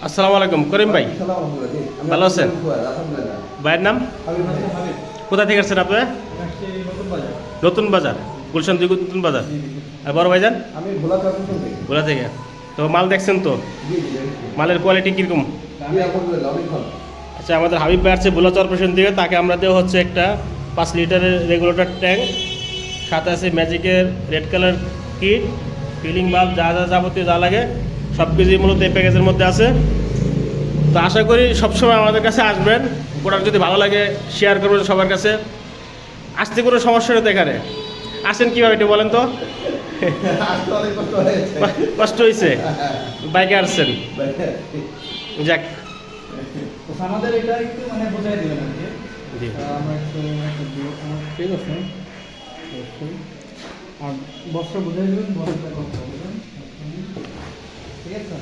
আসসালামু আলাইকুম করিম ভাই, ভালো আছেন? ভাইয়ের নাম? কোথা থেকে আসছেন আপনি? নতুন বাজার, গুলশান দুই নতুন বাজার। আর বড় ভাইজান? আমি ভোলা থেকে। তো মাল দেখছেন তো, মালের কোয়ালিটি কীরকম? আচ্ছা, আমাদের হাবিব ভাই আসছে ভোলা কর্পোরেশন থেকে, তাকে আমরা দেওয়া হচ্ছে একটা 5 লিটারের রেগুলেটর ট্যাঙ্ক, সাথে আছে ম্যাজিকের red colour kit, feeling bulb, যা যা যাবতীয় যা লাগে সব কিছুই মূলত এই প্যাকেজের মধ্যে আছে। তো আশা করি সবসময় আমাদের কাছে আসবেন, প্রোডাক্ট যদি ভালো লাগে শেয়ার করবেন সবার কাছে। আসতে কোনো সমস্যা নেই, এখানে আসেন কীভাবে একটু বলেন তো? কষ্ট হয়েছে, বাইকে আসছেন, যাক। আমাদের এটা একটু মানে বোঝাই দিবেন আর কি। জি। আমরা একটু ঠিক আছে, আর বস্ত্র বোঝাই দিবেন, বস্ত্রটা করতে হবে, ঠিক আছে।